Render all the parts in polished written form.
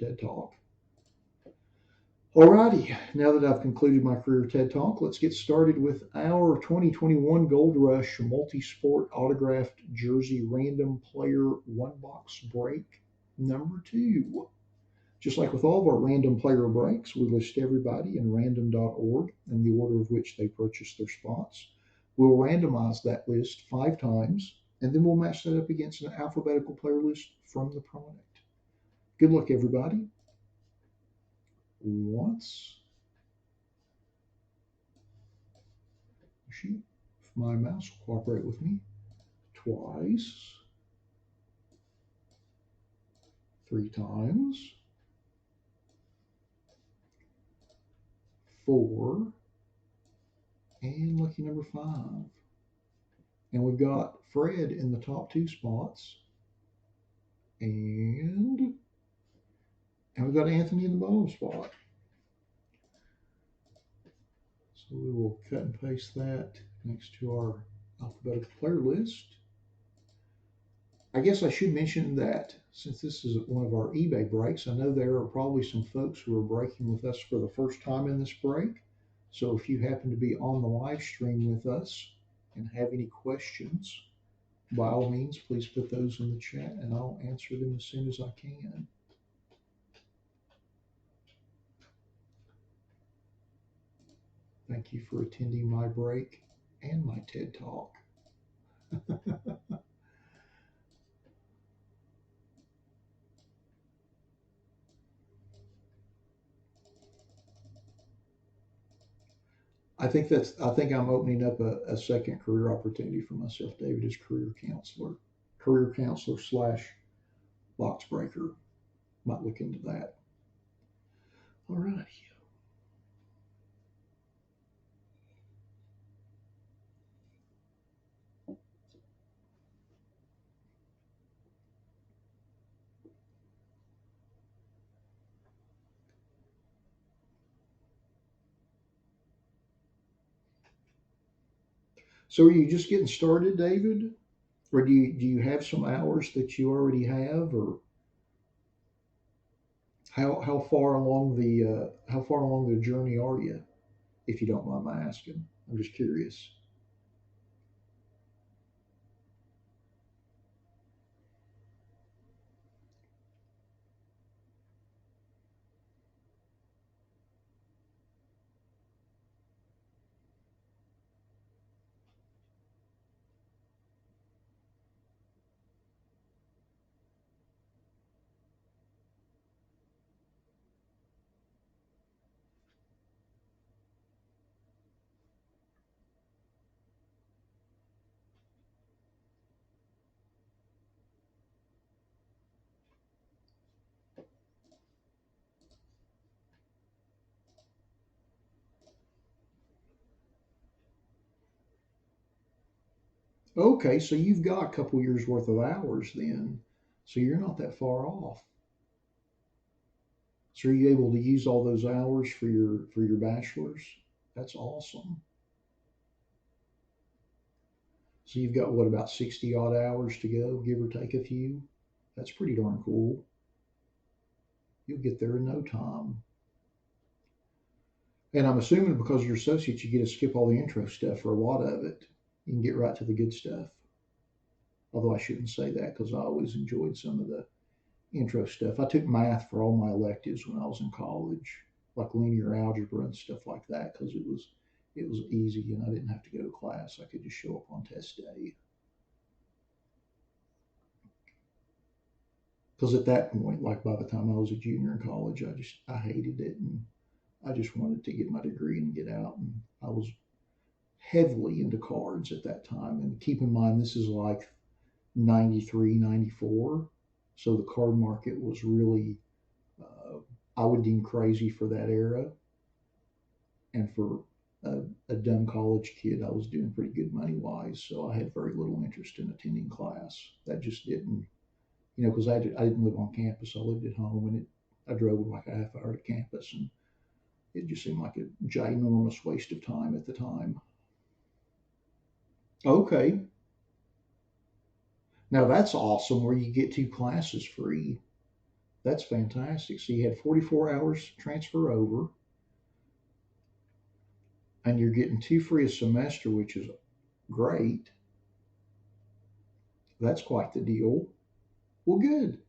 TED Talk. Alrighty, now that I've concluded my career TED Talk, let's get started with our 2021 Gold Rush Multi-Sport Autographed Jersey Random Player One Box Break number 2. Just like with all of our random player breaks, we list everybody in random.org in the order of which they purchased their spots. We'll randomize that list 5 times, and then we'll match that up against an alphabetical player list from the product. Good luck, everybody. Once. If my mouse will cooperate with me. Twice. 3 times. 4. And lucky number 5. And we've got Fred in the top 2 spots. And we've got Anthony in the bottom spot. So we will cut and paste that next to our alphabetical player list. I guess I should mention that since this is one of our eBay breaks, I know there are probably some folks who are breaking with us for the first time in this break. So if you happen to be on the live stream with us and have any questions, by all means, please put those in the chat and I'll answer them as soon as I can. Thank you for attending my break and my TED Talk. I think I'm opening up a second career opportunity for myself, David, as career counselor slash box breaker. Might look into that. All right. So are you just getting started, David? Or do you have some hours that you already have, or how far along the journey are you, if you don't mind my asking? I'm just curious. Okay, so you've got a couple years worth of hours then, so you're not that far off. So are you able to use all those hours for your bachelor's? That's awesome. So you've got what, about 60 odd hours to go, give or take a few? That's pretty darn cool. You'll get there in no time. And I'm assuming because you're associates, you get to skip all the intro stuff for a lot of it. You can get right to the good stuff. Although I shouldn't say that because I always enjoyed some of the intro stuff. I took math for all my electives when I was in college, like linear algebra and stuff like that, because it was easy and I didn't have to go to class. I could just show up on test day. Because at that point, like by the time I was a junior in college, I hated it and I just wanted to get my degree and get out. And I was heavily into cards at that time. And keep in mind, this is like 93, 94. So the card market was really, I would deem crazy for that era. And for a dumb college kid, I was doing pretty good money wise. So I had very little interest in attending class. That just didn't, because I didn't live on campus. I lived at home and I drove like a half hour to campus. And it just seemed like a ginormous waste of time at the time. Okay. Now that's awesome where you get 2 classes free. That's fantastic. So you had 44 hours transfer over, and you're getting 2 free a semester, which is great. That's quite the deal. Well, good.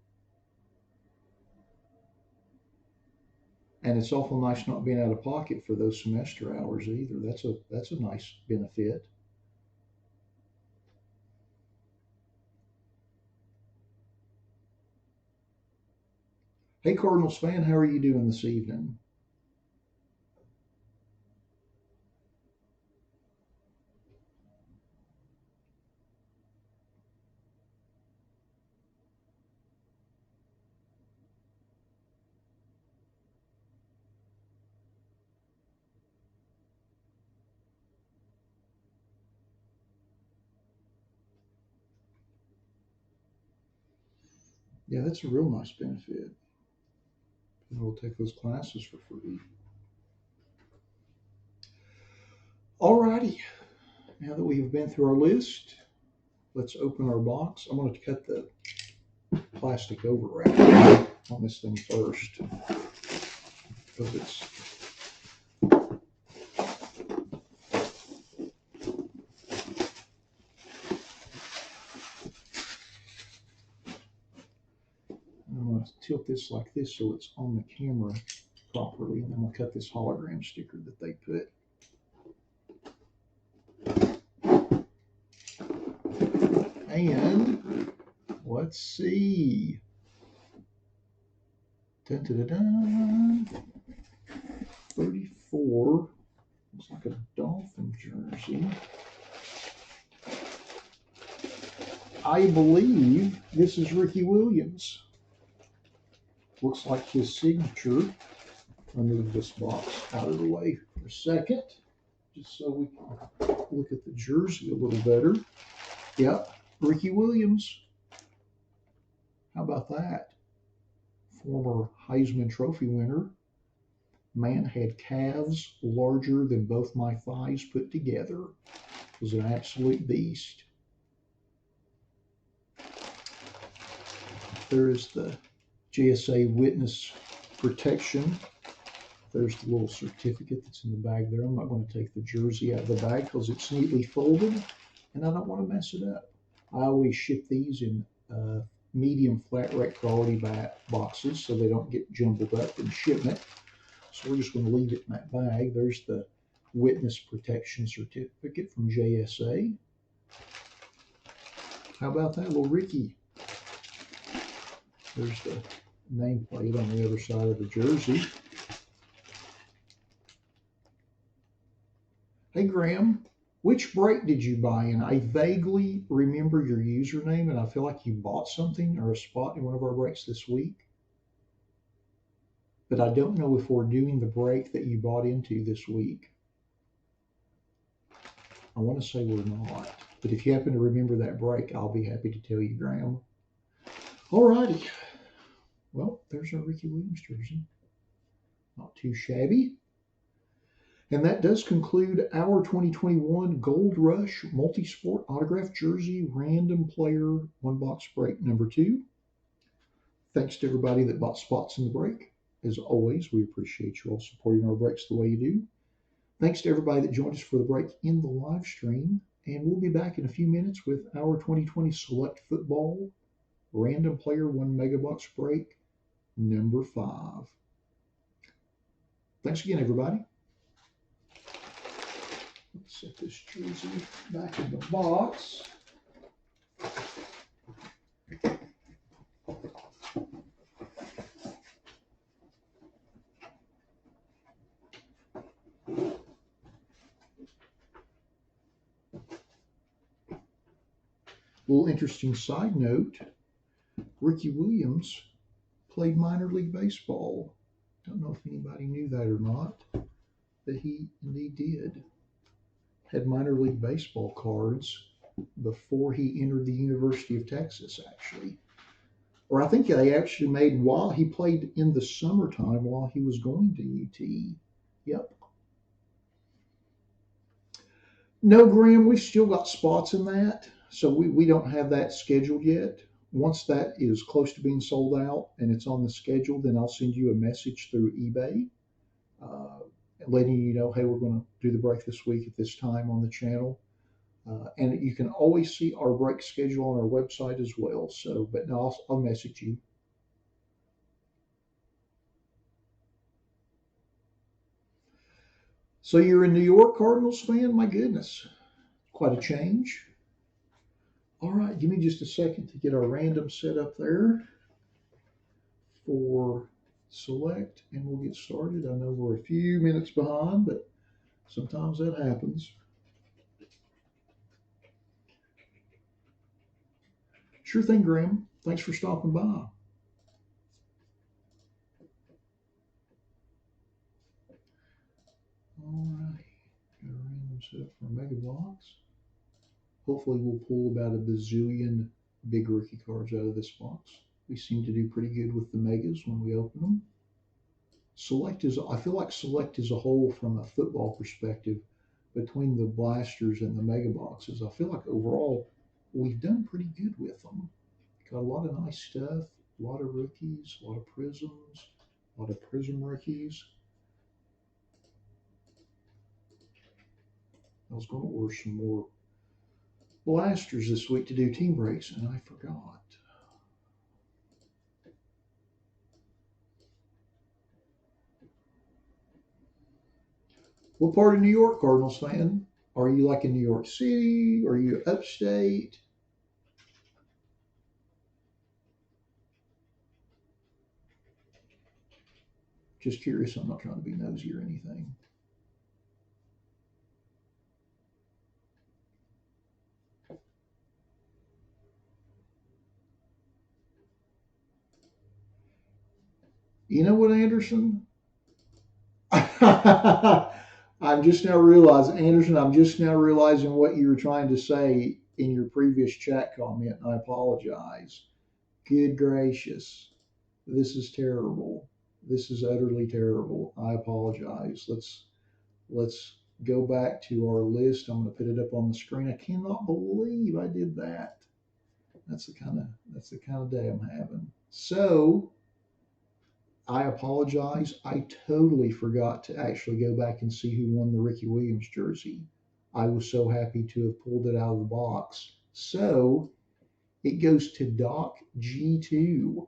And it's awful nice not being out of pocket for those semester hours either. That's a nice benefit. Hey, Cardinals fan, how are you doing this evening? Yeah, that's a real nice benefit. We'll take those classes for free. Alrighty, now that we've been through our list, let's open our box. I'm going to cut the plastic overwrap on this thing first because it's I'm going to tilt this like this so it's on the camera properly, and then we'll cut this hologram sticker that they put. And let's see. Dun, dun, dun, dun. 34. Looks like a Dolphin jersey. I believe this is Ricky Williams. Looks like his signature. I'll move this box out of the way for a second, just so we can look at the jersey a little better. Yep, Ricky Williams. How about that? Former Heisman Trophy winner. Man had calves larger than both my thighs put together. Was an absolute beast. There is the JSA witness protection. There's the little certificate that's in the bag there. I'm not going to take the jersey out of the bag because it's neatly folded and I don't want to mess it up. I always ship these in medium flat rate quality boxes so they don't get jumbled up in shipment. So we're just going to leave it in that bag. There's the witness protection certificate from JSA. How about that little Ricky? There's the nameplate on the other side of the jersey. Hey Graham, which break did you buy in? I vaguely remember your username and I feel like you bought something or a spot in one of our breaks this week. But I don't know if we're doing the break that you bought into this week. I want to say we're not. But if you happen to remember that break, I'll be happy to tell you, Graham. Alrighty. Well, there's our Ricky Williams jersey. Not too shabby. And that does conclude our 2021 Gold Rush Multi-Sport Autograph Jersey Random Player One Box Break number 2. Thanks to everybody that bought spots in the break. As always, we appreciate you all supporting our breaks the way you do. Thanks to everybody that joined us for the break in the live stream. And we'll be back in a few minutes with our 2020 Select Football Random Player One Mega Box Break number 5. Thanks again, everybody. Let's set this jersey back in the box. Little interesting side note, Ricky Williams played minor league baseball. Don't know if anybody knew that or not, but he indeed did. Had minor league baseball cards before he entered the University of Texas, actually. Or I think they actually made while he played in the summertime while he was going to UT. Yep. No, Graham, we've still got spots in that. So we don't have that scheduled yet. Once that is close to being sold out and it's on the schedule, then I'll send you a message through eBay, uh, letting you know, hey, we're going to do the break this week at this time on the channel. And you can always see our break schedule on our website as well. So, but no, I'll message you. So you're a New York Cardinals fan? My goodness, quite a change. All right, give me just a second to get our random set up there for select, and we'll get started. I know we're a few minutes behind, but sometimes that happens. Sure thing, Graham. Thanks for stopping by. All right, got a random set up for Mega Box. Hopefully, we'll pull about a bazillion big rookie cards out of this box. We seem to do pretty good with the megas when we open them. Select is, I feel like Select as a whole, from a football perspective, between the blasters and the mega boxes, I feel like overall we've done pretty good with them. Got a lot of nice stuff, a lot of rookies, a lot of prisms, a lot of prism rookies. I was going to order some more blasters this week to do team breaks, and I forgot. What part of New York, Cardinals fan? Are you like in New York City? Are you upstate? Just curious. I'm not trying to be nosy or anything. You know what, Anderson? I'm just now realizing, Anderson, I'm just now realizing what you were trying to say in your previous chat comment, and I apologize. Good gracious. This is terrible. This is utterly terrible. I apologize. Let's go back to our list. I'm going to put it up on the screen. I cannot believe I did that. That's the kind of day I'm having. So I apologize. I totally forgot to actually go back and see who won the Ricky Williams jersey. I was so happy to have pulled it out of the box. So it goes to Doc G2.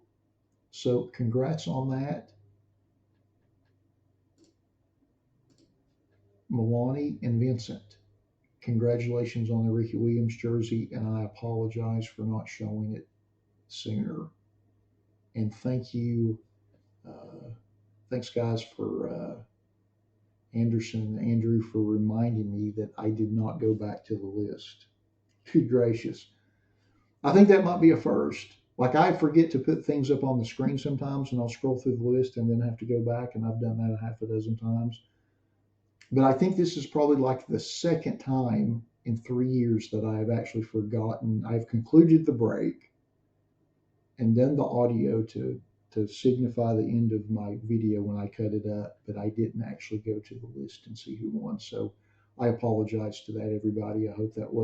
So congrats on that, Milani and Vincent. Congratulations on the Ricky Williams jersey, and I apologize for not showing it sooner. And thank you, thanks guys for Anderson and Andrew for reminding me that I did not go back to the list. Good gracious. I think that might be a first. Like I forget to put things up on the screen sometimes and I'll scroll through the list and then have to go back, and I've done that a half a dozen times. But I think this is probably like the second time in 3 years that I have actually forgotten. I've concluded the break and done the audio to signify the end of my video when I cut it up, but I didn't actually go to the list and see who won. So I apologize to that, everybody. I hope that was